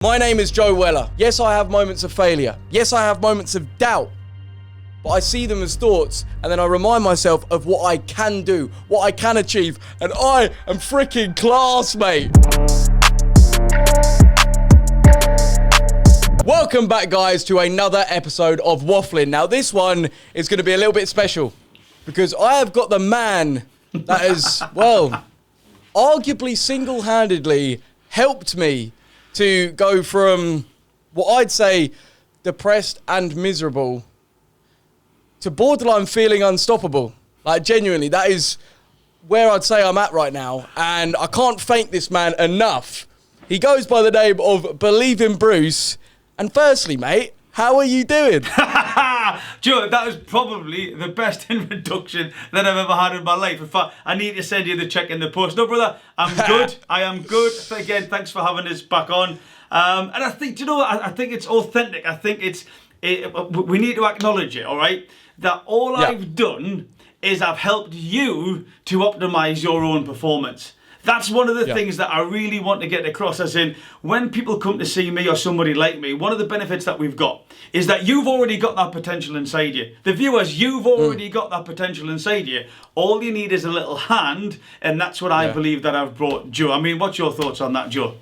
My name is Joe Weller. Yes, I have moments of failure. Yes, I have moments of doubt. But I see them as thoughts, and then I remind myself of what I can do, what I can achieve, and I am freaking class, mate. Welcome back, guys, to another episode of Wafflin. Now, this one is going to be a little bit special because I have got the man that has, well, arguably single-handedly helped me to go from what I'd say depressed and miserable to borderline feeling unstoppable. Like, genuinely, that is where I'd say I'm at right now. And I can't thank this man enough. He goes by the name of Believing Bruce. And firstly, mate, how are you doing? Joe, that is probably the best introduction that I've ever had in my life. In fact, I need to send you the check in the post. No, brother, I'm good. I am good. Again, thanks for having us back on. And I think, I think it's authentic. I think we need to acknowledge it, all right? That all I've done is I've helped you to optimize your own performance. That's one of the things that I really want to get across, as in, when people come to see me or somebody like me, one of the benefits that we've got is that you've already got that potential inside you. The viewers, you've already got that potential inside you. All you need is a little hand, and that's what I believe that I've brought Joe. I mean, what's your thoughts on that, Joe?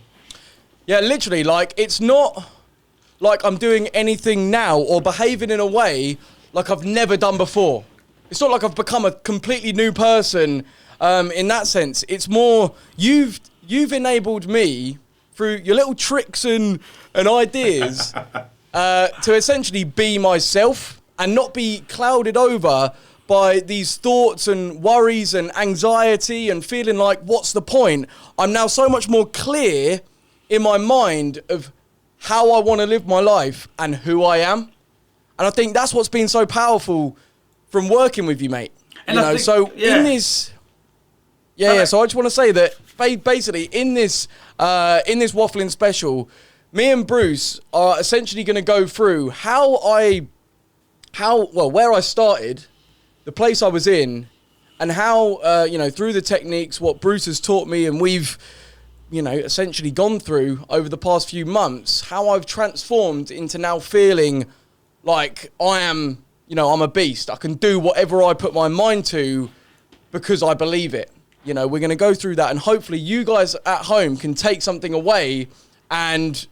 Yeah, literally, like, it's not like I'm doing anything now or behaving in a way like I've never done before. It's not like I've become a completely new person. In that sense, it's more you've enabled me through your little tricks and ideas to essentially be myself and not be clouded over by these thoughts and worries and anxiety and feeling like, what's the point? I'm now so much more clear in my mind of how I want to live my life and who I am. And I think that's what's been so powerful from working with you, mate. And in this... So I just want to say that basically in this Wafflin special, me and Bruce are essentially going to go through where I started, the place I was in, and how, through the techniques, what Bruce has taught me and we've, essentially gone through over the past few months, how I've transformed into now feeling like I am, I'm a beast. I can do whatever I put my mind to because I believe it. We're going to go through that, and hopefully you guys at home can take something away and,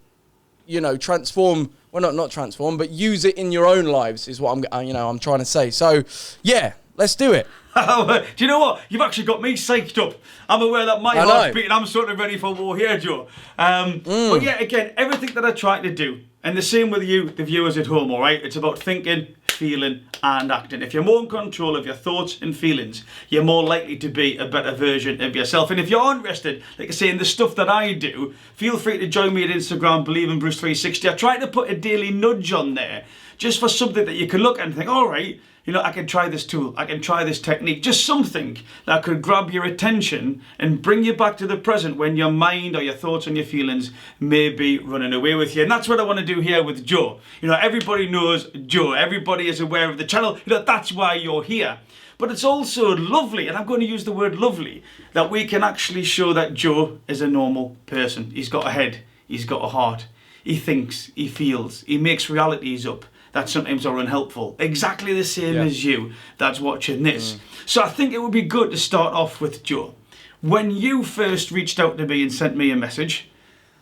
transform. Well, not transform, but use it in your own lives is what I'm trying to say. So, yeah, let's do it. Do you know what? You've actually got me psyched up. I'm aware that my heart's beating. I'm sort of ready for war here, Joe. But yeah, again, everything that I try to do, and the same with you, the viewers at home, all right? It's about thinking, feeling, and acting. If you're more in control of your thoughts and feelings, you're more likely to be a better version of yourself. And if you're interested, like I say, in the stuff that I do, feel free to join me at Instagram, BelievingBruce360. I try to put a daily nudge on there, just for something that you can look at and think, all right, I can try this tool, I can try this technique, just something that could grab your attention and bring you back to the present when your mind or your thoughts and your feelings may be running away with you. And that's what I want to do here with Joe. Everybody knows Joe, everybody is aware of the channel, that's why you're here. But it's also lovely, and I'm going to use the word lovely, that we can actually show that Joe is a normal person. He's got a head, he's got a heart, he thinks, he feels, he makes realities up that sometimes are unhelpful. Exactly the same as you that's watching this. So I think it would be good to start off with Joe. When you first reached out to me and sent me a message,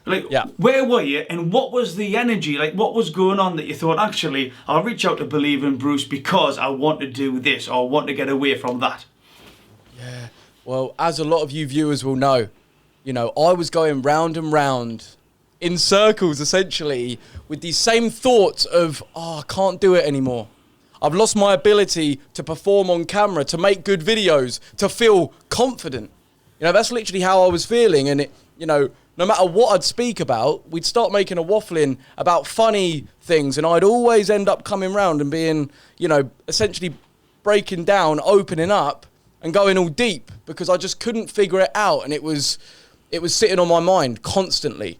where were you and what was the energy? Like, what was going on that you thought, actually, I'll reach out to Believing Bruce because I want to do this or I want to get away from that? Yeah, well, as a lot of you viewers will know, I was going round and round in circles, essentially, with these same thoughts of, I can't do it anymore. I've lost my ability to perform on camera, to make good videos, to feel confident. That's literally how I was feeling. And no matter what I'd speak about, we'd start making a Wafflin about funny things. And I'd always end up coming round and being, essentially breaking down, opening up and going all deep because I just couldn't figure it out. And it was sitting on my mind constantly.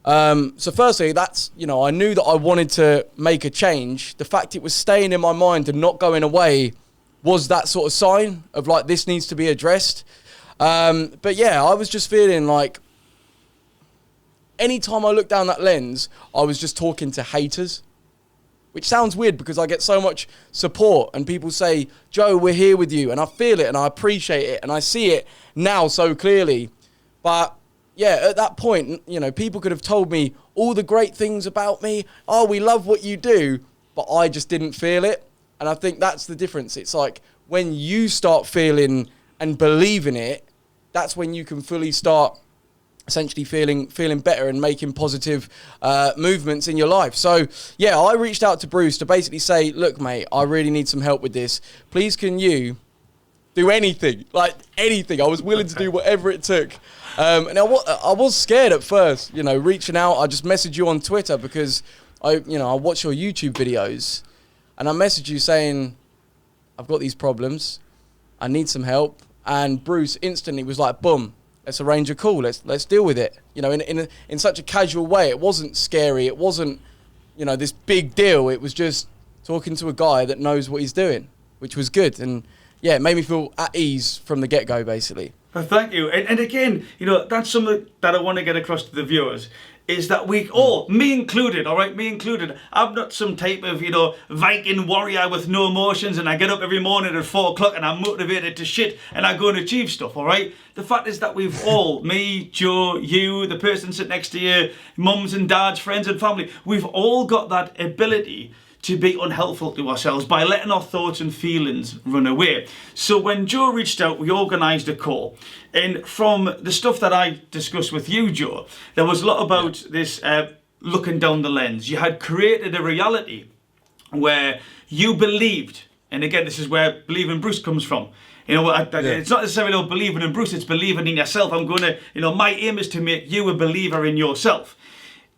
So firstly, that's, I knew that I wanted to make a change. The fact it was staying in my mind and not going away was that sort of sign of like, this needs to be addressed. But yeah, I was just feeling like anytime I look down that lens, I was just talking to haters. Which sounds weird because I get so much support and people say, Joe, we're here with you. And I feel it and I appreciate it and I see it now so clearly. But yeah, at that point, you know, people could have told me all the great things about me. Oh, we love what you do. But I just didn't feel it. And I think that's the difference. It's like when you start feeling and believing it, that's when you can fully start essentially feeling better and making positive movements in your life. So yeah, I reached out to Bruce to basically say, look, mate, I really need some help with this. Please, can you do anything? Like anything. I was willing to do whatever it took. And I was scared at first, you know, reaching out. I just messaged you on Twitter because I watch your YouTube videos, and I messaged you saying, I've got these problems. I need some help. And Bruce instantly was like, boom. Let's arrange a call. Let's deal with it. You know, in such a casual way. It wasn't scary. It wasn't, you know, this big deal. It was just talking to a guy that knows what he's doing, which was good. And yeah, it made me feel at ease from the get-go, basically. Thank you. And again, you know, that's something that I want to get across to the viewers. Is that we all, me included, all right, me included, I'm not some type of, you know, Viking warrior with no emotions and I get up every morning at 4 o'clock and I'm motivated to shit and I go and achieve stuff, all right? The fact is that we've all, me, Joe, you, the person sitting next to you, mums and dads, friends and family, we've all got that ability to be unhelpful to ourselves by letting our thoughts and feelings run away. So when Joe reached out, we organised a call. And from the stuff that I discussed with you, Joe, there was a lot about this looking down the lens. You had created a reality where you believed, and again, this is where believing Bruce comes from. You know, it's not necessarily believing in Bruce, it's believing in yourself. I'm going to, you know, my aim is to make you a believer in yourself.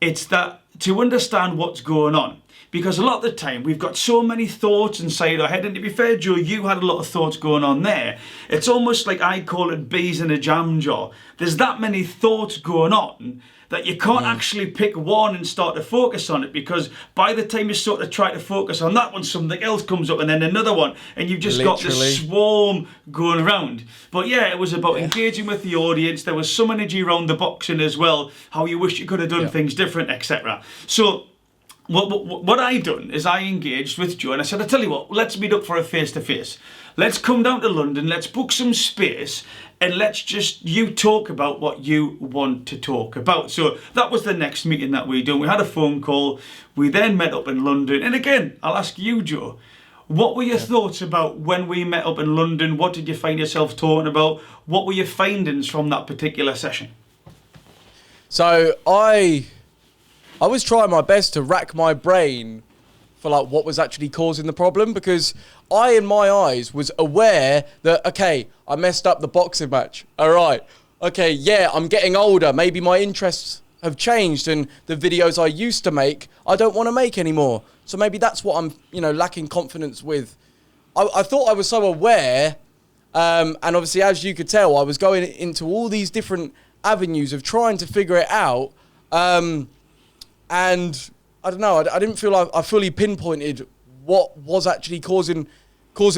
It's that to understand what's going on. Because a lot of the time we've got so many thoughts inside our head, and to be fair, Joe, you had a lot of thoughts going on there. It's almost like I call it bees in a jam jar. There's that many thoughts going on that you can't actually pick one and start to focus on it, because by the time you sort of try to focus on that one, something else comes up and then another one, and you've just got this swarm going around. But yeah, it was about engaging with the audience. There was some energy around the boxing as well, how you wish you could have done things different, etc. So what I done is I engaged with Joe and I said, I tell you what, let's meet up for a face-to-face. Let's come down to London, let's book some space, and let's just, you talk about what you want to talk about. So that was the next meeting that we done. We had a phone call, we then met up in London. And again, I'll ask you, Joe, what were your thoughts about when we met up in London? What did you find yourself talking about? What were your findings from that particular session? So I was trying my best to rack my brain for like what was actually causing the problem, because I, in my eyes, was aware that, okay, I messed up the boxing match. All right. Okay, yeah, I'm getting older. Maybe my interests have changed and the videos I used to make, I don't want to make anymore. So maybe that's what I'm, you know, lacking confidence with. I thought I was so aware, and obviously, as you could tell, I was going into all these different avenues of trying to figure it out. And I don't know, I didn't feel like I fully pinpointed what was actually causing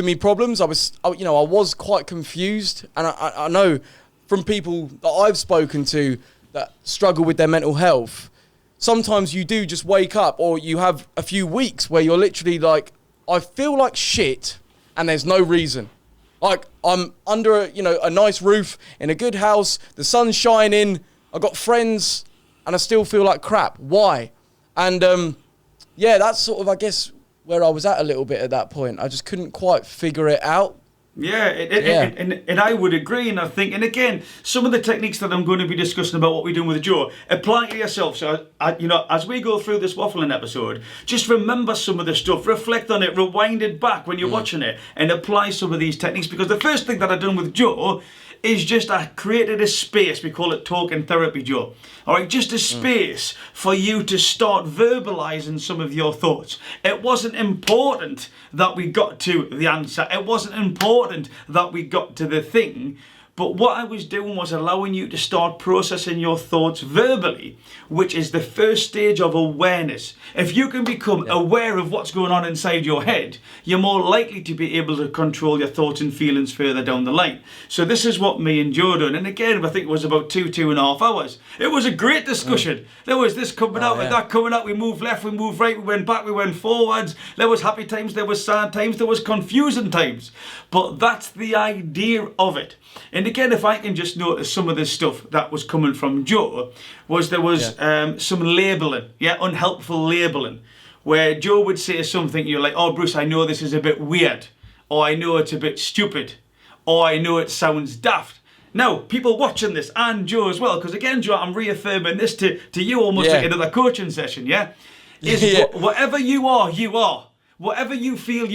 me problems. I was quite confused, and I know from people that I've spoken to that struggle with their mental health, sometimes you do just wake up, or you have a few weeks where you're literally like, I feel like shit, and there's no reason. Like, I'm under a nice roof in a good house, the sun's shining, I've got friends, and I still feel like crap. Why? And yeah, that's sort of, I guess, where I was at a little bit at that point. I just couldn't quite figure it out. Yeah, and I would agree, and I think, and again, some of the techniques that I'm going to be discussing about what we're doing with Joe, apply to yourself. So, as we go through this Wafflin episode, just remember some of the stuff, reflect on it, rewind it back when you're watching it, and apply some of these techniques. Because the first thing that I've done with Joe is just I created a space, we call it talking therapy, Joe. All right, just a space for you to start verbalizing some of your thoughts. It wasn't important that we got to the answer. It wasn't important that we got to the thing. But what I was doing was allowing you to start processing your thoughts verbally, which is the first stage of awareness. If you can become aware of what's going on inside your head, you're more likely to be able to control your thoughts and feelings further down the line. So this is what me and Joe done. And again, I think it was about 2.5 hours. It was a great discussion. There was this coming out and that coming out. We moved left, we moved right, we went back, we went forwards. There was happy times, there was sad times, there was confusing times. But that's the idea of it. And again, if I can just notice some of this stuff that was coming from Joe, there was some labelling, unhelpful labelling, where Joe would say something, you're like, oh, Bruce, I know this is a bit weird, or I know it's a bit stupid, or I know it sounds daft. Now, people watching this, and Joe as well, because again, Joe, I'm reaffirming this to you almost like another coaching session, whatever you are, you are. Whatever you feel.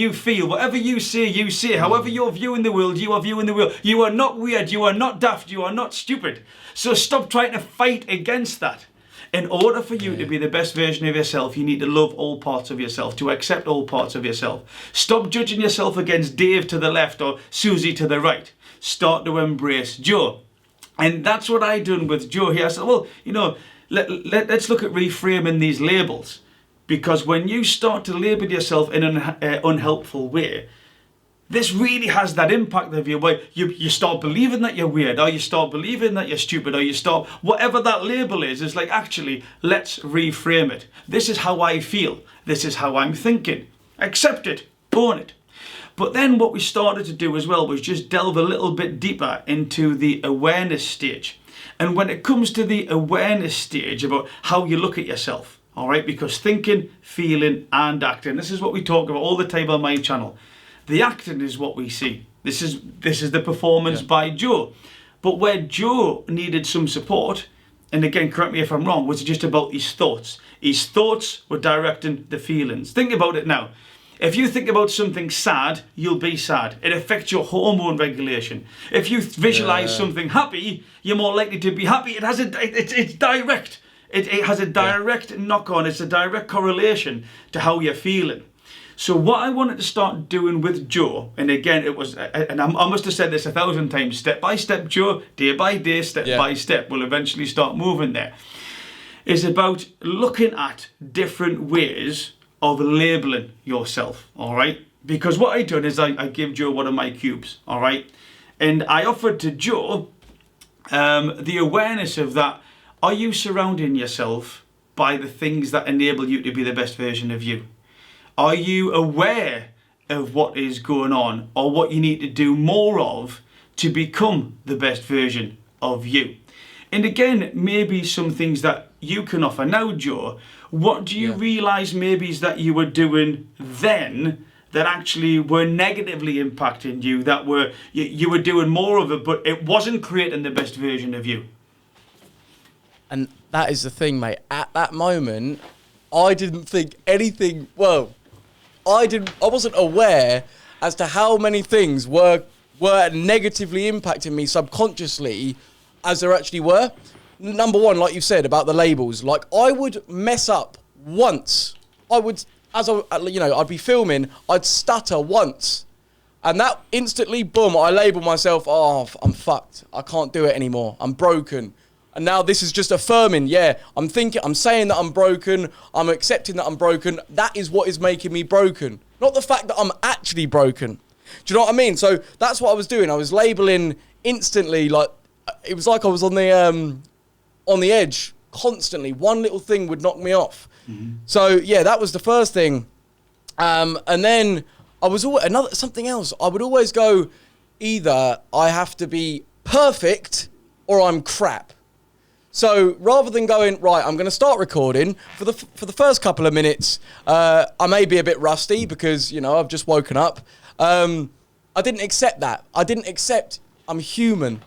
Whatever you say. However you're viewing the world, you are viewing the world. You are not weird. You are not daft. You are not stupid. So stop trying to fight against that. In order for you to be the best version of yourself, you need to love all parts of yourself, to accept all parts of yourself. Stop judging yourself against Dave to the left or Susie to the right. Start to embrace Joe. And that's what I done with Joe here. I said, well, let's look at reframing these labels. Because when you start to label yourself in an unhelpful way, this really has that impact of you, where you start believing that you're weird, or you start believing that you're stupid, or you start, whatever that label is like, actually, let's reframe it. This is how I feel. This is how I'm thinking. Accept it. Own it. But then what we started to do as well was just delve a little bit deeper into the awareness stage. And when it comes to the awareness stage about how you look at yourself, all right, because thinking, feeling, and acting, this is what we talk about all the time on my channel. The acting is what we see. This is the performance by Joe. But where Joe needed some support, and again, correct me if I'm wrong, was just about his thoughts. His thoughts were directing the feelings. Think about it now. If you think about something sad, you'll be sad. It affects your hormone regulation. If you visualize something happy, you're more likely to be happy. It's direct. It has a direct knock-on. It's a direct correlation to how you're feeling. So what I wanted to start doing with Joe, and again, it was, and I must have said this 1,000 times, step by step, Joe, day by day, step by step, we'll eventually start moving there, is about looking at different ways of labeling yourself, all right? Because what I done is I give Joe one of my cubes, all right? And I offered to Joe the awareness of that. Are you surrounding yourself by the things that enable you to be the best version of you? Are you aware of what is going on or what you need to do more of to become the best version of you? And again, maybe some things that you can offer. Now, Joe, what do you realise maybe is that you were doing then that actually were negatively impacting you, that you were doing more of it, but it wasn't creating the best version of you? And that is the thing, mate. At that moment, I didn't think anything. Well, I wasn't aware as to how many things were negatively impacting me subconsciously, as there actually were. Number one, like you said about the labels. Like, I would mess up once. I'd be filming. I'd stutter once, and that instantly, boom! I label myself. Oh, I'm fucked. I can't do it anymore. I'm broken. And now this is just affirming, I'm saying that I'm broken, I'm accepting that I'm broken. That is what is making me broken. Not the fact that I'm actually broken. Do you know what I mean? So that's what I was doing. I was labeling instantly, like, it was like I was on the edge constantly. One little thing would knock me off. Mm-hmm. So that was the first thing. And then I was something else. I would always go, either I have to be perfect or I'm crap. So rather than going, right, I'm going to start recording, for the first couple of minutes, I may be a bit rusty because, I've just woken up. I didn't accept that. I didn't accept I'm human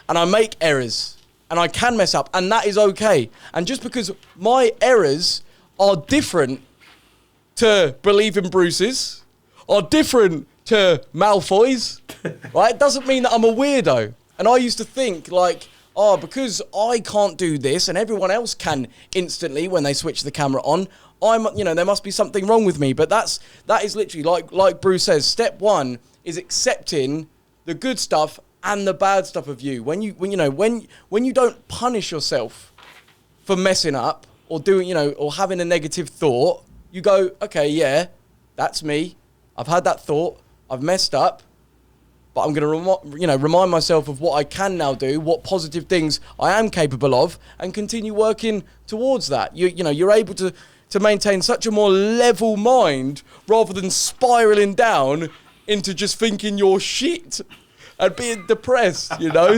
and I make errors and I can mess up, and that is okay. And just because my errors are different to believing Bruce's, are different to Malfoy's, right, doesn't mean that I'm a weirdo. And I used to think, like, because I can't do this and everyone else can instantly when they switch the camera on, there must be something wrong with me. But that is literally, like Bruce says, step one is accepting the good stuff and the bad stuff of you. When you don't punish yourself for messing up or doing, or having a negative thought, you go, okay, yeah, that's me. I've had that thought. I've messed up. But I'm going to, remind myself of what I can now do, what positive things I am capable of, and continue working towards that. You're able to maintain such a more level mind rather than spiraling down into just thinking you're shit and being depressed,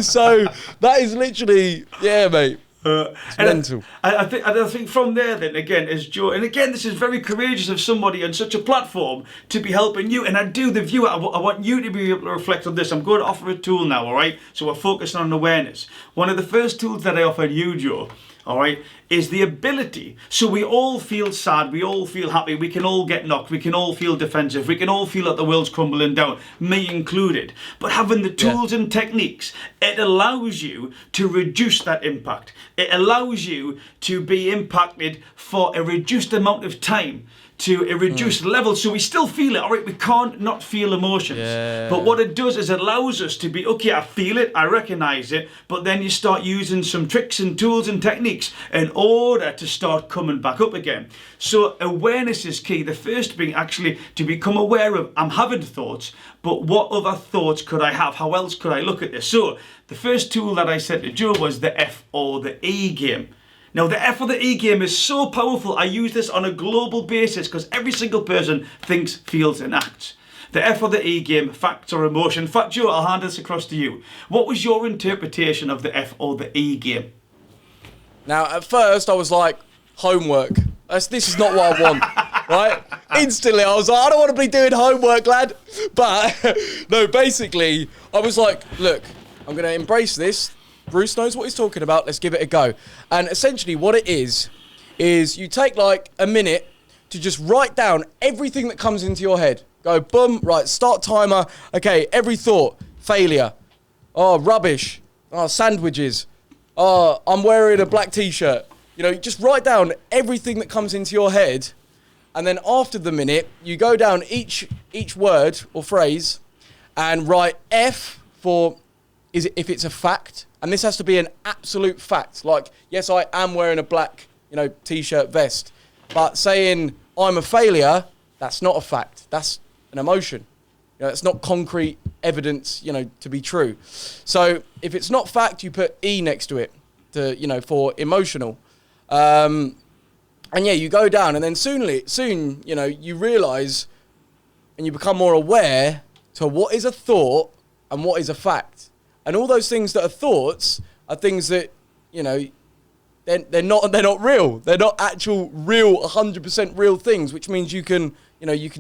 So that is literally, yeah, mate. It's mental. I think from there then again is Joe, and again this is very courageous of somebody on such a platform to be helping you. And I do the viewer. I want you to be able to reflect on this. I'm going to offer a tool now, all right? So we're focusing on awareness. One of the first tools that I offered you, Joe, all right, is the ability. So we all feel sad, we all feel happy, we can all get knocked, we can all feel defensive, we can all feel that the world's crumbling down, me included. But having the tools and techniques, it allows you to reduce that impact. It allows you to be impacted for a reduced amount of time, to a reduced level, so we still feel it. All right, we can't not feel emotions. But what it does is it allows us to be, okay, I feel it, I recognize it, but then you start using some tricks and tools and techniques in order to start coming back up again. So awareness is key. The first being actually to become aware of, I'm having thoughts, but what other thoughts could I have? How else could I look at this? So the first tool that I said to Joe was the F or the E game. Now, the F or the E game is so powerful. I use this on a global basis because every single person thinks, feels, and acts. The F or the E game, facts or emotion. In fact, Joe, I'll hand this across to you. What was your interpretation of the F or the E game? Now, at first, I was like, homework. This is not what I want, right? Instantly, I was like, I don't want to be doing homework, lad. But, no, basically, I was like, look, I'm going to embrace this. Bruce knows what he's talking about. Let's give it a go. And essentially what it is you take like a minute to just write down everything that comes into your head. Go, boom, right, start timer. Okay, every thought, failure. Oh, rubbish. Oh, sandwiches. Oh, I'm wearing a black t-shirt. Just write down everything that comes into your head. And then after the minute, you go down each word or phrase and write F for if it's a fact. And this has to be an absolute fact. Like, yes, I am wearing a black, t-shirt vest. But saying I'm a failure, that's not a fact. That's an emotion. It's not concrete evidence, to be true. So if it's not fact, you put E next to it, for emotional. And yeah, you go down, and then soon, you realise and you become more aware to what is a thought and what is a fact. And all those things that are thoughts are things that, they're not real. They're not actual real, 100% real things, which means you can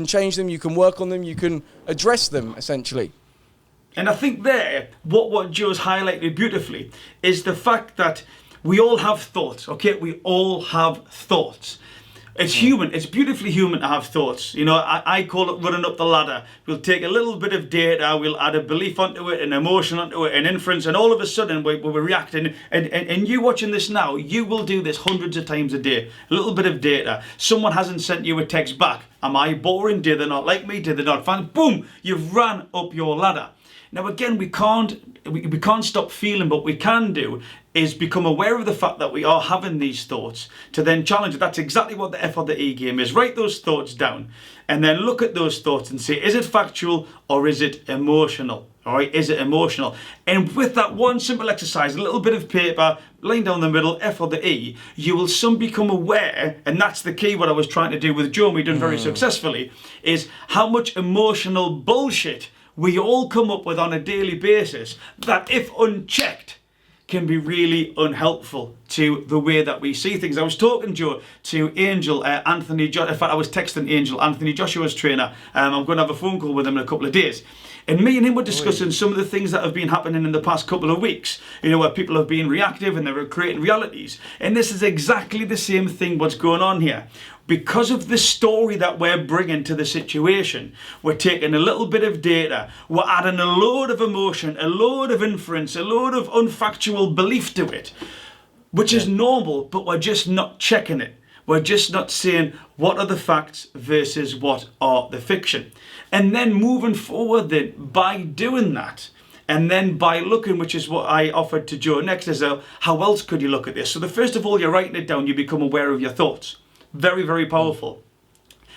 change them, you can work on them, you can address them, essentially. And I think there, what Joe's highlighted beautifully is the fact that we all have thoughts, okay? We all have thoughts. It's human. It's beautifully human to have thoughts. I call it running up the ladder. We'll take a little bit of data, we'll add a belief onto it, an emotion onto it, an inference, and all of a sudden we're reacting. And you watching this now, you will do this hundreds of times a day. A little bit of data. Someone hasn't sent you a text back. Am I boring? Did they not like me? Did they not find? Boom! You've ran up your ladder. Now again, we can't stop feeling, but what we can do is become aware of the fact that we are having these thoughts to then challenge it. That's exactly what the F or the E game is. Write those thoughts down and then look at those thoughts and say, is it factual or is it emotional? All right, is it emotional? And with that one simple exercise, a little bit of paper, laying down the middle, F or the E, you will soon become aware, and that's the key, what I was trying to do with Joe, and we've done very successfully, is how much emotional bullshit we all come up with on a daily basis that, if unchecked, can be really unhelpful to the way that we see things. I was talking, Joe, to Angel Anthony Joshua. In fact, I was texting Angel Anthony Joshua's trainer. I'm going to have a phone call with him in a couple of days. And me and him were discussing some of the things that have been happening in the past couple of weeks, where people have been reactive and they're creating realities. And this is exactly the same thing what's going on here. Because of the story that we're bringing to the situation, we're taking a little bit of data, we're adding a load of emotion, a load of inference, a load of unfactual belief to it, which is normal, but we're just not checking it. We're just not saying what are the facts versus what are the fiction. And then moving forward then, by doing that, And then by looking, which is what I offered to Joe next, is how else could you look at this? So the first of all, you're writing it down, you become aware of your thoughts. Very, very powerful.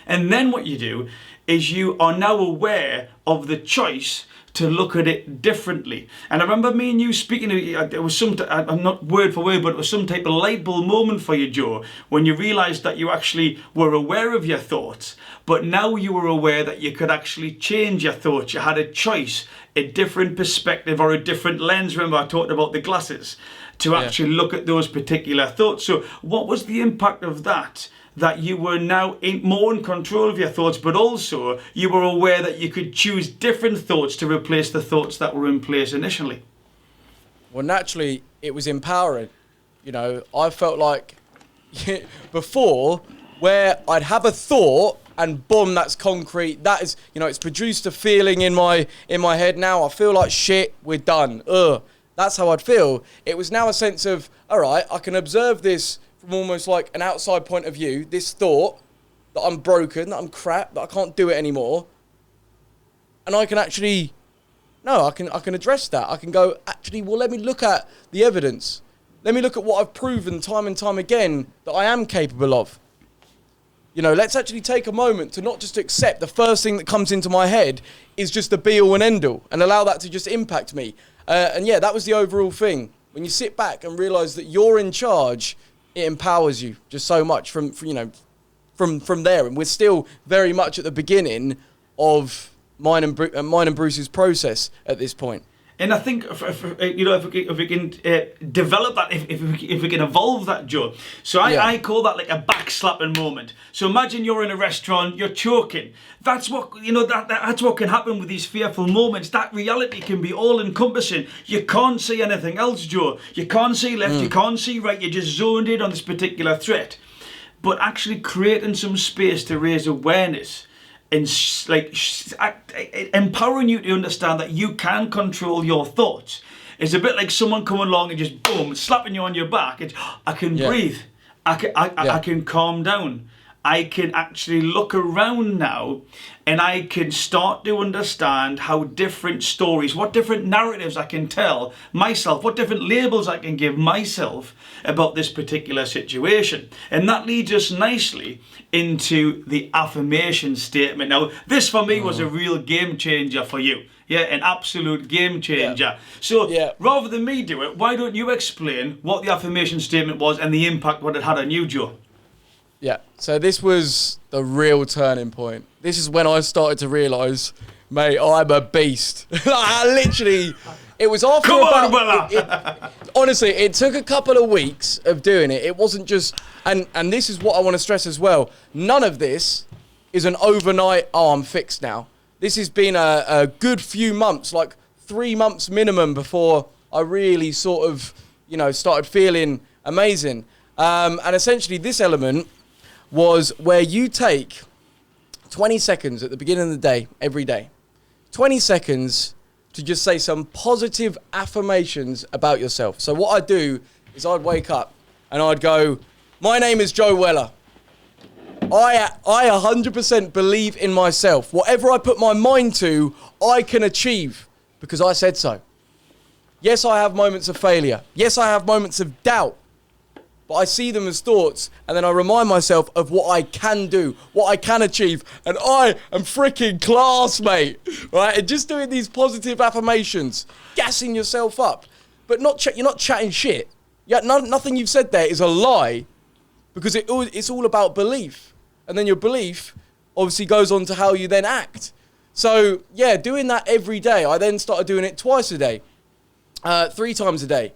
And then what you do is you are now aware of the choice to look at it differently. And I remember me and you speaking, it was I'm not word for word, but it was some type of light bulb moment for you, Joe, when you realised that you actually were aware of your thoughts, but now you were aware that you could actually change your thoughts. You had a choice, a different perspective or a different lens. Remember I talked about the glasses, to actually look at those particular thoughts. So what was the impact of that? That you were now more in control of your thoughts, but also you were aware that you could choose different thoughts to replace the thoughts that were in place initially. Well, naturally, it was empowering. You know, I felt like before, where I'd have a thought and boom, that's concrete. That is, you know, it's produced a feeling in my head. Now I feel like shit. We're done. Ugh. That's how I'd feel. It was now a sense of, all right, I can observe this from almost like an outside point of view, this thought that I'm broken, that I'm crap, that I can't do it anymore. And I can actually, I can address that. I can go, actually, well, let me look at the evidence. Let me look at what I've proven time and time again that I am capable of. You know, let's actually take a moment to not just accept the first thing that comes into my head is just the be all and end all and allow that to just impact me. And yeah, that was the overall thing. When you sit back and realize that you're in charge, it empowers you just so much from there. And we're still very much at the beginning of mine and Bruce's process at this point. And I think, if we can develop that, if we can evolve that, Joe. So I call that like a backslapping moment. So imagine you're in a restaurant, you're choking. That's what, that's what can happen with these fearful moments. That reality can be all encompassing. You can't see anything else, Joe. You can't see left, you can't see right. You're just zoned in on this particular threat. But actually creating some space to raise awareness and empowering you to understand that you can control your thoughts. It's a bit like someone coming along and just boom, slapping you on your back. It's, I can breathe. I can calm down. I can actually look around now and I can start to understand how different stories, what different narratives I can tell myself, what different labels I can give myself about this particular situation. And that leads us nicely into the affirmation statement. Now, this for me was a real game changer for you. Yeah, an absolute game changer. Yeah. So rather than me do it, why don't you explain what the affirmation statement was and the impact what it had on you, Joe? Yeah, so this was the real turning point. This is when I started to realise, mate, I'm a beast. I literally, it was after honestly, it took a couple of weeks of doing it. It wasn't just, and this is what I want to stress as well. None of this is an overnight, I'm fixed now. This has been a good few months, like 3 months minimum before I really sort of, started feeling amazing. And essentially this element was where you take 20 seconds at the beginning of the day, every day. 20 seconds to just say some positive affirmations about yourself. So what I'd do is I'd wake up and I'd go, my name is Joe Weller. I 100% believe in myself. Whatever I put my mind to, I can achieve because I said so. Yes, I have moments of failure. Yes, I have moments of doubt. But I see them as thoughts, and then I remind myself of what I can do, what I can achieve, and I am freaking class, mate, right? And just doing these positive affirmations, gassing yourself up, but you're not chatting shit. Yeah, nothing you've said there is a lie, because it's all about belief, and then your belief obviously goes on to how you then act. So yeah, doing that every day. I then started doing it twice a day, 3 times a day.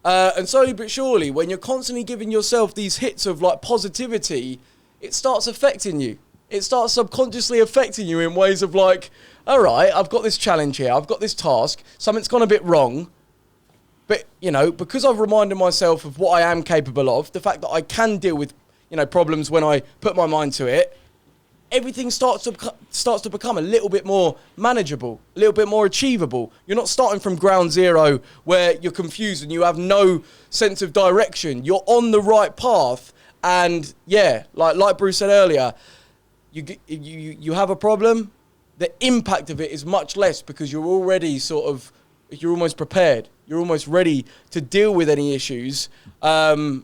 And slowly but surely, when you're constantly giving yourself these hits of like positivity, it starts affecting you. It starts subconsciously affecting you in ways of like, all right, I've got this challenge here. I've got this task. Something's gone a bit wrong. But, because I've reminded myself of what I am capable of, the fact that I can deal with, problems when I put my mind to it, everything starts to become a little bit more manageable, a little bit more achievable. You're not starting from ground zero where you're confused and you have no sense of direction. You're on the right path. And yeah, like Bruce said earlier, you have a problem. The impact of it is much less because you're already sort of you're almost prepared. You're almost ready to deal with any issues and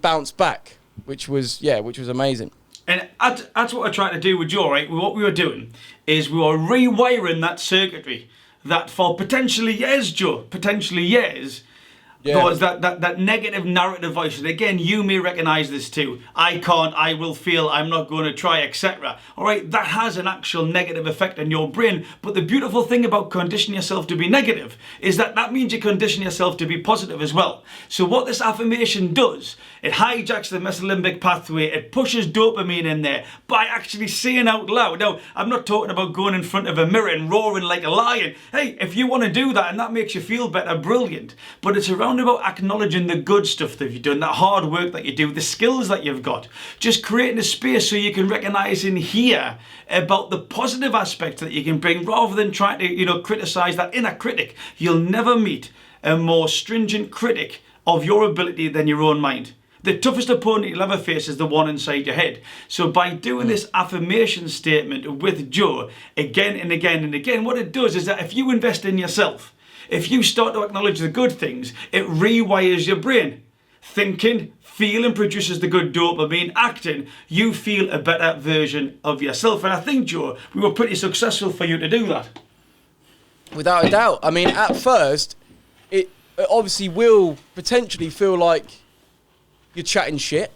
bounce back, which was amazing. And that's what I tried to do with Joe, right? What we were doing is we were rewiring that circuitry that for potentially years, Joe, there was that negative narrative voice. And again, you may recognize this too. I can't, I will fail, I'm not going to try, etc. All right, that has an actual negative effect on your brain. But the beautiful thing about conditioning yourself to be negative is that means you condition yourself to be positive as well. So what this affirmation does, it hijacks the mesolimbic pathway, it pushes dopamine in there by actually saying out loud. Now, I'm not talking about going in front of a mirror and roaring like a lion. Hey, if you want to do that and that makes you feel better, brilliant. But it's around about acknowledging the good stuff that you've done, that hard work that you do, the skills that you've got. Just creating a space so you can recognize and hear about the positive aspects that you can bring rather than trying to, criticize that inner critic. You'll never meet a more stringent critic of your ability than your own mind. The toughest opponent you'll ever face is the one inside your head. So by doing this affirmation statement with Joe again and again and again, what it does is that if you invest in yourself, if you start to acknowledge the good things, it rewires your brain. Thinking, feeling produces the good dopamine. Acting, you feel a better version of yourself. And I think, Joe, we were pretty successful for you to do that. Without a doubt. I mean, at first, it obviously will potentially feel like you're chatting shit.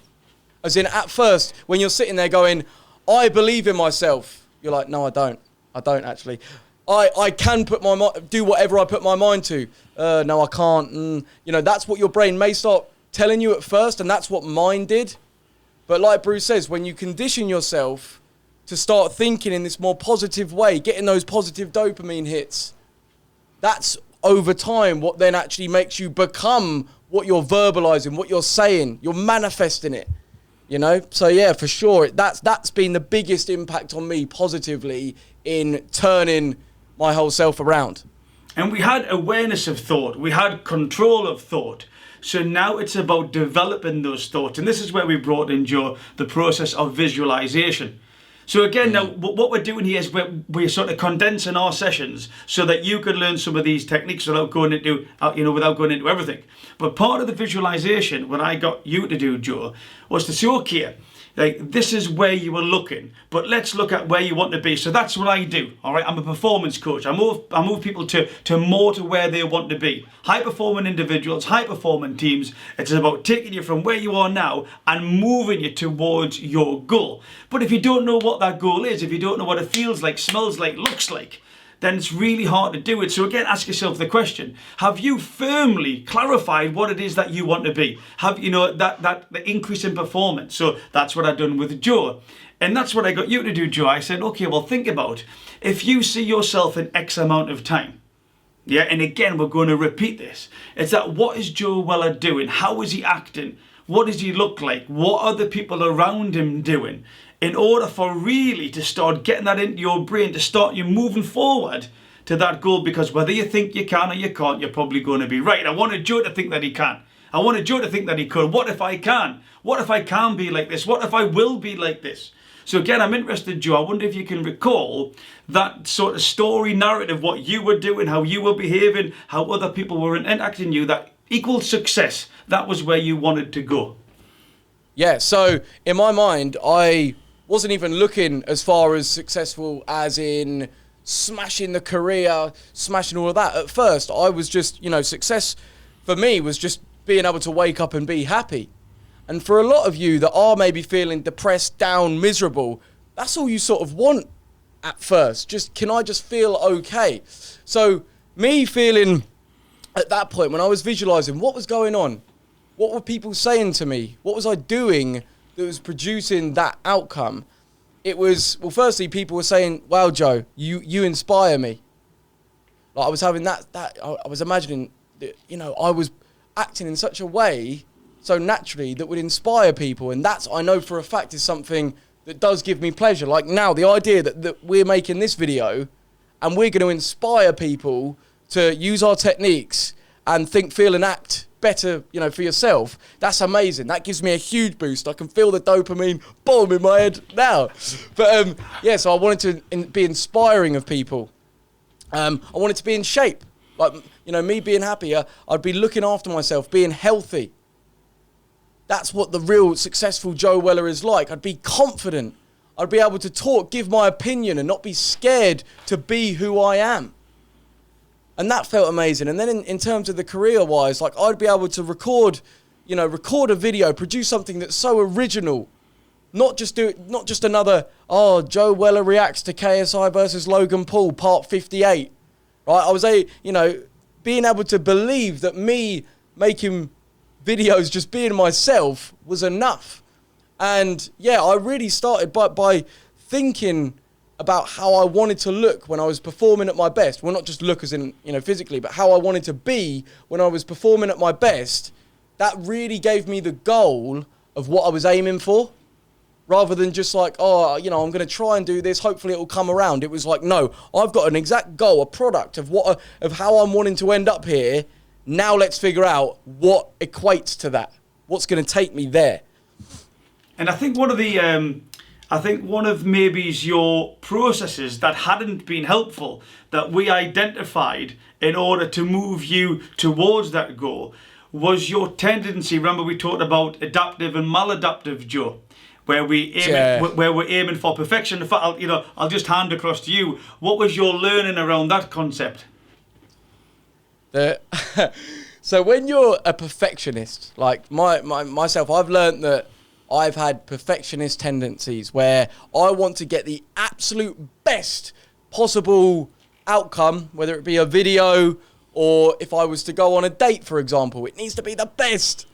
As in, at first, when you're sitting there going, I believe in myself, you're like, no, I don't. I don't actually. I can do whatever I put my mind to. No, I can't. That's what your brain may start telling you at first, and that's what mine did. But like Bruce says, when you condition yourself to start thinking in this more positive way, getting those positive dopamine hits, that's over time what then actually makes you become what you're verbalizing, what you're saying. You're manifesting it. So yeah, for sure, that's been the biggest impact on me positively in turning my whole self around. And we had awareness of thought, we had control of thought. So now it's about developing those thoughts. And this is where we brought in, Joe, the process of visualization. So again, now what we're doing here is we're sort of condensing our sessions so that you can learn some of these techniques without going into everything. But part of the visualization, what I got you to do, Joe, was to say, okay, like this is where you were looking, but let's look at where you want to be. So that's what I do. All right, I'm a performance coach. I move people to more to where they want to be. High performing individuals, high performing teams. It's about taking you from where you are now and moving you towards your goal. But if you don't know what that goal is, if you don't know what it feels like, smells like, looks like, then it's really hard to do it. So again, ask yourself the question, have you firmly clarified what it is that you want to be? Have the increase in performance? So that's what I've done with Joe. And that's what I got you to do, Joe. I said, okay, well, think about if you see yourself in X amount of time. Yeah, and again, we're going to repeat this. It's that what is Joe Weller doing? How is he acting? What does he look like? What are the people around him doing? In order for really to start getting that into your brain, to start you moving forward to that goal, because whether you think you can or you can't, you're probably going to be right. I wanted Joe to think that he can. I wanted Joe to think that he could. What if I can? What if I can be like this? What if I will be like this? So again, I'm interested, Joe, I wonder if you can recall that sort of story narrative, what you were doing, how you were behaving, how other people were interacting you, that equal success, that was where you wanted to go. Yeah, so in my mind, I wasn't even looking as far as successful as in smashing the career, smashing all of that. At first, I was just, success for me was just being able to wake up and be happy. And for a lot of you that are maybe feeling depressed, down, miserable, that's all you sort of want at first. Can I just feel okay? So me feeling at that point when I was visualizing what was going on, what were people saying to me? What was I doing that was producing that outcome? It was, well, firstly, people were saying, wow, Joe, you inspire me. Like I was having I was imagining that, I was acting in such a way so naturally that would inspire people. And that's, I know for a fact, is something that does give me pleasure. Like now, the idea that we're making this video and we're going to inspire people to use our techniques and think, feel and act better, for yourself, that's amazing. That gives me a huge boost. I can feel the dopamine boom in my head now. But so I wanted to be inspiring of people. I wanted to be in shape. Like, you know, me being happier, I'd be looking after myself, being healthy. That's what the real successful Joe Weller is like. I'd be confident. I'd be able to talk, give my opinion, and not be scared to be who I am. And that felt amazing. And then in terms of the career-wise, like, I'd be able to record a video, produce something that's so original. Not just another, Joe Weller reacts to KSI versus Logan Paul, part 58. Right? I was being able to believe that me making videos, just being myself, was enough. And yeah, I really started by thinking about how I wanted to look when I was performing at my best. Well, not just look as in, physically, but how I wanted to be when I was performing at my best. That really gave me the goal of what I was aiming for. Rather than just like, I'm going to try and do this, hopefully it will come around. It was like, no, I've got an exact goal, a product of how I'm wanting to end up here. Now let's figure out what equates to that. What's going to take me there? And I think one of maybe your processes that hadn't been helpful, that we identified in order to move you towards that goal, was your tendency. Remember, we talked about adaptive and maladaptive, Joe, where we're aiming for perfection. In fact, I'll just hand across to you. What was your learning around that concept? So when you're a perfectionist, like myself, I've learned that I've had perfectionist tendencies where I want to get the absolute best possible outcome, whether it be a video or if I was to go on a date, for example. It needs to be the best.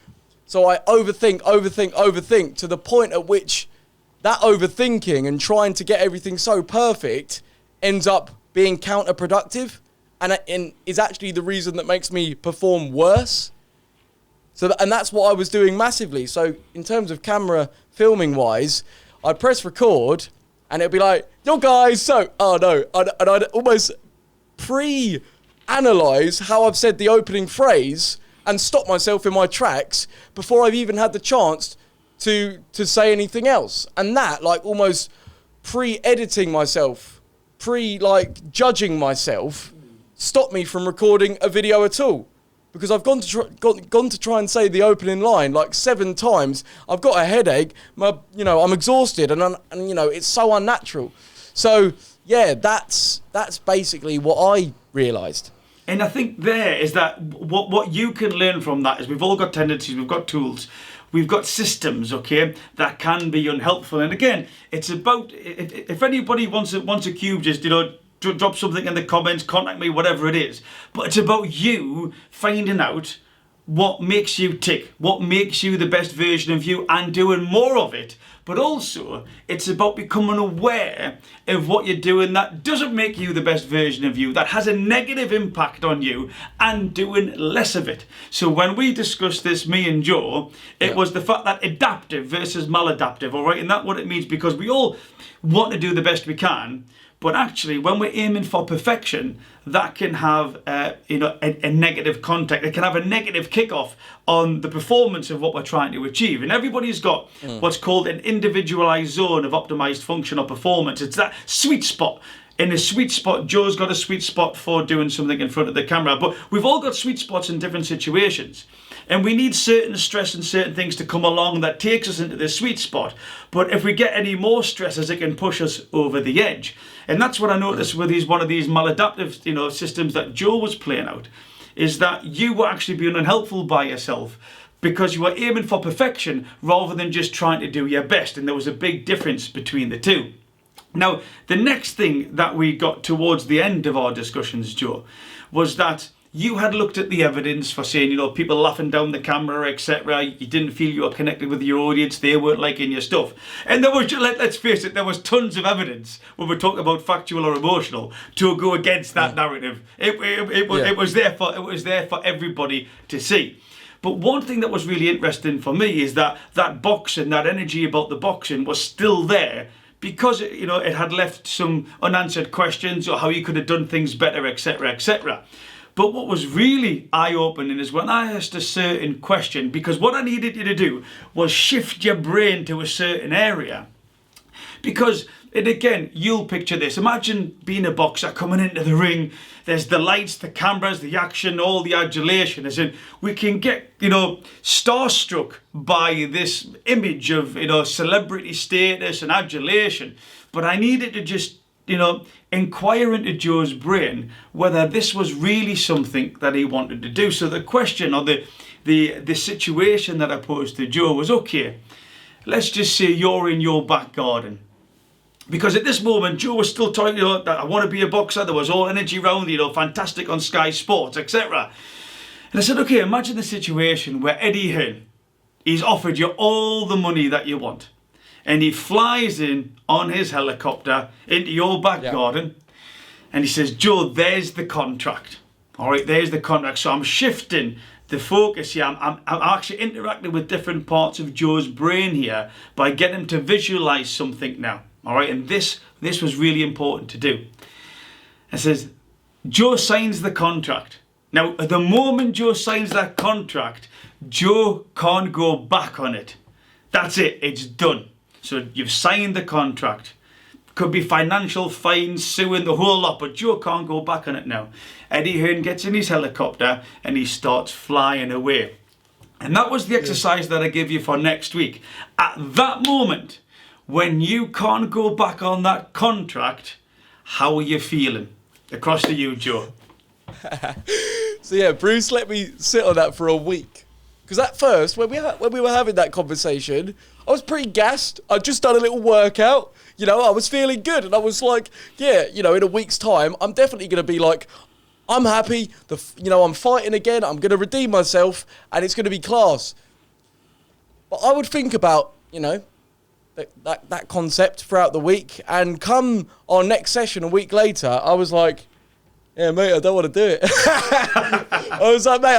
So I overthink to the point at which that overthinking and trying to get everything so perfect ends up being counterproductive and is actually the reason that makes me perform worse. And that's what I was doing massively. So in terms of camera filming wise, I'd press record and it'd be like, yo guys, and I'd almost pre-analyze how I've said the opening phrase and stop myself in my tracks before I've even had the chance to say anything else. And that, like, almost pre-editing myself, judging myself, stopped me from recording a video at all. Because I've gone to try and say the opening line like 7 times. I've got a headache. I'm exhausted, and it's so unnatural. So yeah, that's basically what I realised. And I think there is that what you can learn from that is we've all got tendencies, we've got tools, we've got systems, okay, that can be unhelpful. And again, it's about if anybody wants a cube, just drop something in the comments, contact me, whatever it is. But it's about you finding out what makes you tick, what makes you the best version of you, and doing more of it. But also, it's about becoming aware of what you're doing that doesn't make you the best version of you, that has a negative impact on you, and doing less of it. So when we discussed this, me and Joe, it was the fact that adaptive versus maladaptive, all right? And that's what it means, because we all want to do the best we can. But actually, when we're aiming for perfection, that can have a negative contact. It can have a negative kickoff on the performance of what we're trying to achieve. And everybody's got what's called an individualized zone of optimized function or performance. It's that sweet spot. In a sweet spot, Joe's got a sweet spot for doing something in front of the camera. But we've all got sweet spots in different situations. And we need certain stress and certain things to come along that takes us into this sweet spot. But if we get any more stresses, it can push us over the edge. And that's what I noticed with one of these maladaptive, systems that Joe was playing out, is that you were actually being unhelpful by yourself because you were aiming for perfection rather than just trying to do your best. And there was a big difference between the two. Now, the next thing that we got towards the end of our discussions, Joe, was that you had looked at the evidence for saying, people laughing down the camera, etc. You didn't feel you were connected with your audience. They weren't liking your stuff. And there was, let's face it, there was tons of evidence when we talk about factual or emotional to go against that narrative. It was there for everybody to see. But one thing that was really interesting for me is that boxing, that energy about the boxing was still there because it had left some unanswered questions or how you could have done things better, etc., etc. But what was really eye-opening is when I asked a certain question, because what I needed you to do was shift your brain to a certain area. Because And again, you'll picture this. Imagine being a boxer coming into the ring. There's the lights, the cameras, the action, all the adulation. As in, we can get, starstruck by this image of, celebrity status and adulation. But I needed to just, inquire into Joe's brain whether this was really something that he wanted to do. So the question or the situation that I posed to Joe was, okay, let's just say you're in your back garden. Because at this moment, Joe was still talking, that I want to be a boxer. There was all energy around, fantastic on Sky Sports, etc. And I said, okay, imagine the situation where Eddie Hearn, he's offered you all the money that you want. And he flies in on his helicopter into your back garden. And he says, Joe, there's the contract. All right, there's the contract. So I'm shifting the focus here. I'm actually interacting with different parts of Joe's brain here by getting him to visualize something now. All right, and this was really important to do. It says, Joe signs the contract. Now, at the moment Joe signs that contract, Joe can't go back on it. That's it, it's done. So you've signed the contract. Could be financial fines, suing, the whole lot, but Joe can't go back on it now. Eddie Hearn gets in his helicopter and he starts flying away. And that was the exercise that I give you for next week. At that moment, when you can't go back on that contract, how are you feeling? Across to you, Joe. So yeah, Bruce let me sit on that for a week. Because at first, when we were having that conversation, I was pretty gassed. I'd just done a little workout. I was feeling good. And I was like, yeah, in a week's time, I'm definitely going to be like, I'm happy. I'm fighting again. I'm going to redeem myself. And it's going to be class. But I would think about, that concept throughout the week, and come our next session a week later, I was like, yeah, mate, I don't want to do it. I was like, mate,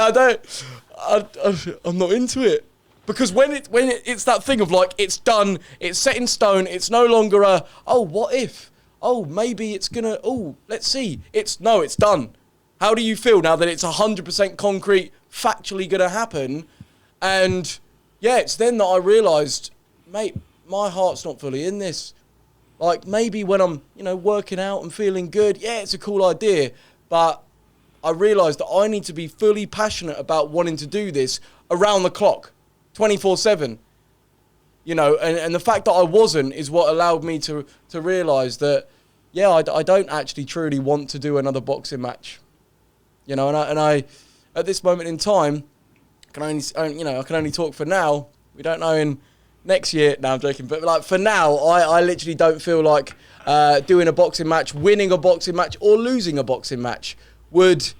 I'm not into it. Because when it's that thing of like, it's done, it's set in stone, it's no longer what if? Oh, maybe it's gonna, let's see. It's done. How do you feel now that it's 100% concrete, factually gonna happen? And yeah, it's then that I realised, mate, my heart's not fully in this. Like, maybe when I'm, working out and feeling good, yeah, it's a cool idea. But I realised that I need to be fully passionate about wanting to do this around the clock, 24/7. And the fact that I wasn't is what allowed me to realise that, yeah, I don't actually truly want to do another boxing match. And I at this moment in time, I can only talk for now. We don't know in next year. No, I'm joking. But like for now, I literally don't feel like doing a boxing match, winning a boxing match, or losing a boxing match would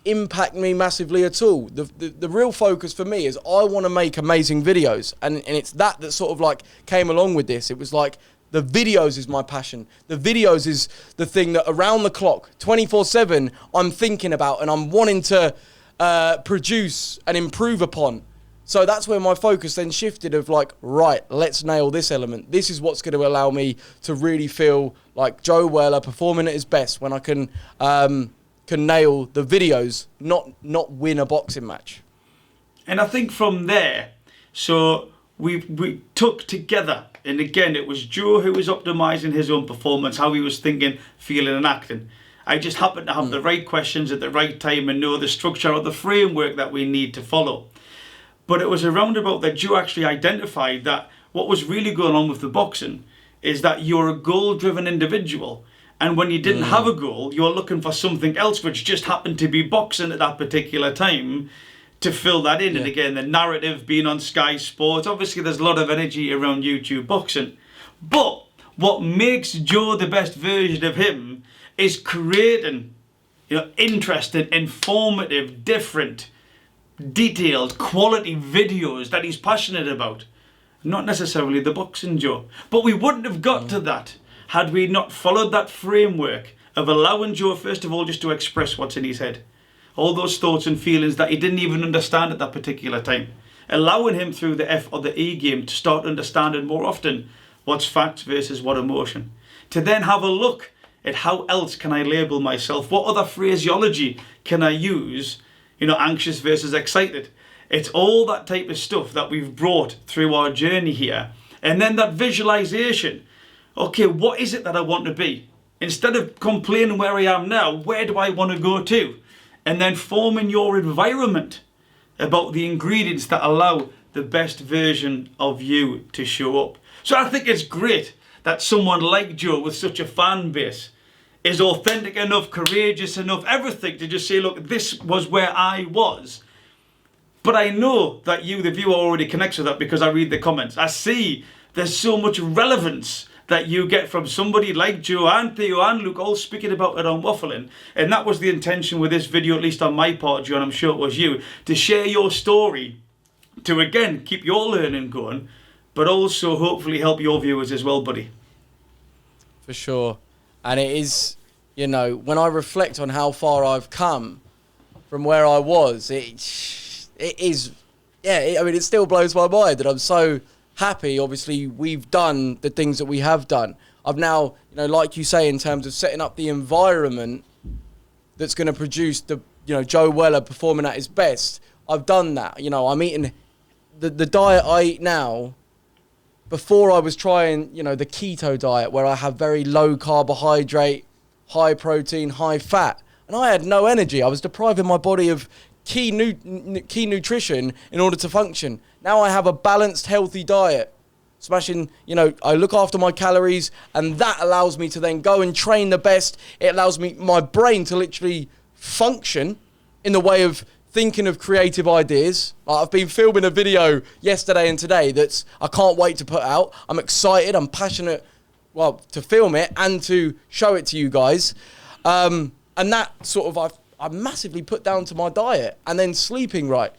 impact me massively at all. The real focus for me is I want to make amazing videos, and it's that sort of like came along with this. It was like the videos is my passion. The videos is the thing that around the clock, 24/7, I'm thinking about and I'm wanting to produce and improve upon. So that's where my focus then shifted of like, right, let's nail this element. This is what's going to allow me to really feel like Joe Weller performing at his best when I can nail the videos, not win a boxing match. And I think from there, so we took together, and again, it was Joe who was optimizing his own performance, how he was thinking, feeling and acting. I just happened to have the right questions at the right time and know the structure or the framework that we need to follow. But it was a roundabout that Joe actually identified that what was really going on with the boxing is that you're a goal-driven individual. And when you didn't have a goal, you're looking for something else which just happened to be boxing at that particular time to fill that in. Yeah. And again, the narrative being on Sky Sports, obviously there's a lot of energy around YouTube boxing. But what makes Joe the best version of him is creating, interesting, informative, different, detailed, quality videos that he's passionate about. Not necessarily the boxing, Joe. But we wouldn't have got to that had we not followed that framework of allowing Joe, first of all, just to express what's in his head. All those thoughts and feelings that he didn't even understand at that particular time. Allowing him through the F or the E game to start understanding more often what's fact versus what emotion. To then have a look at how else can I label myself? What other phraseology can I use? Anxious versus excited. It's all that type of stuff that we've brought through our journey here. And then that visualization okay, what is it that I want to be? Instead of complaining where I am now, where do I want to go to? And then forming your environment about the ingredients that allow the best version of you to show up. So I think it's great that someone like Joe with such a fan base is authentic enough, courageous enough, everything to just say, look, this was where I was. But I know that you, the viewer, already connects with that because I read the comments. I see there's so much relevance that you get from somebody like Joe and Theo and Luke all speaking about it on Wafflin. And that was the intention with this video, at least on my part, Joe, and I'm sure it was you, to share your story, to again keep your learning going, but also hopefully help your viewers as well, buddy. For sure. And it is, you know, when I reflect on how far I've come from where I was, it is, yeah, I mean, it still blows my mind that I'm so happy. Obviously, we've done the things that we have done. I've now, you know, like you say, in terms of setting up the environment that's going to produce the, you know, Joe Weller performing at his best. I've done that. You know, I'm eating the diet I eat now. Before I was trying, you know, the keto diet where I have very low carbohydrate, high protein, high fat, and I had no energy. I was depriving my body of key nutrition in order to function. Now I have a balanced, healthy diet, smashing, you know, I look after my calories, and that allows me to then go and train the best. It allows me, my brain, to literally function in the way of thinking of creative ideas. I've been filming a video yesterday and today that's I can't wait to put out. I'm excited, I'm passionate, well, to film it and to show it to you guys. And that sort of I've massively put down to my diet and then sleeping right.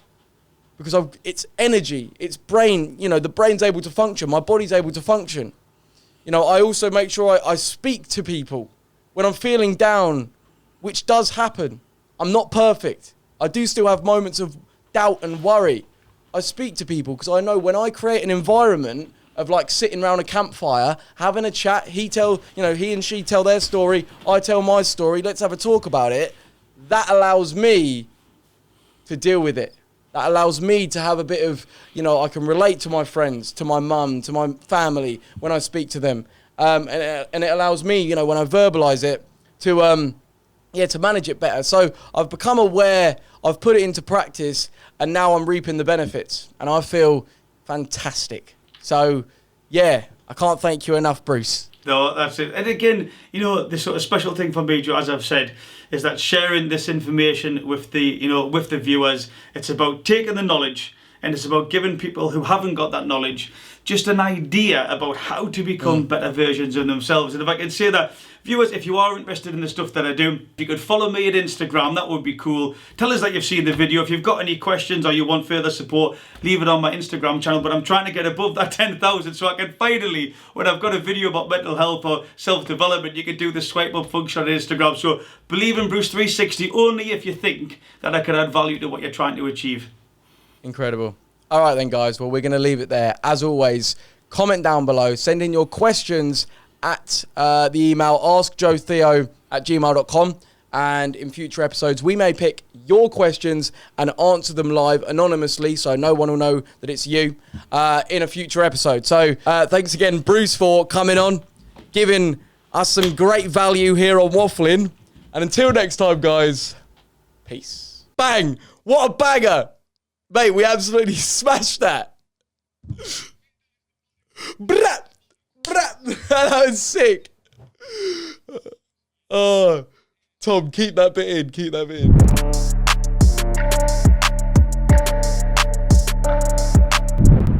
Because it's energy, it's brain, you know, the brain's able to function, my body's able to function. You know, I also make sure I speak to people when I'm feeling down, which does happen. I'm not perfect. I do still have moments of doubt and worry. I speak to people because I know when I create an environment of like sitting around a campfire, having a chat, he and she tell their story, I tell my story, let's have a talk about it. That allows me to deal with it. That allows me to have a bit of, you know, I can relate to my friends, to my mum, to my family when I speak to them. And it allows me, you know, when I verbalize it to manage it better. So I've become aware, I've put it into practice, and now I'm reaping the benefits. And I feel fantastic. So, yeah, I can't thank you enough, Bruce. No, that's it. And again, you know, the sort of special thing for me, Joe, as I've said, is that sharing this information with the, you know, with the viewers, it's about taking the knowledge and it's about giving people who haven't got that knowledge just an idea about how to become better versions of themselves. And if I can say that, viewers, if you are interested in the stuff that I do, if you could follow me at Instagram, that would be cool. Tell us that you've seen the video. If you've got any questions or you want further support, leave it on my Instagram channel. But I'm trying to get above that 10,000 so I can finally, when I've got a video about mental health or self-development, you can do the swipe up function on Instagram. So believe in Bruce 360 only if you think that I can add value to what you're trying to achieve. Incredible. All right then, guys. Well, we're going to leave it there. As always, comment down below. Send in your questions at the email askjoetheo@gmail.com. And in future episodes, we may pick your questions and answer them live anonymously, so no one will know that it's you in a future episode. So thanks again, Bruce, for coming on, giving us some great value here on Wafflin. And until next time, guys, peace. Bang! What a banger! Mate, we absolutely smashed that. Brat! Brat! That was sick. Oh, Tom, keep that bit in. Keep that bit in.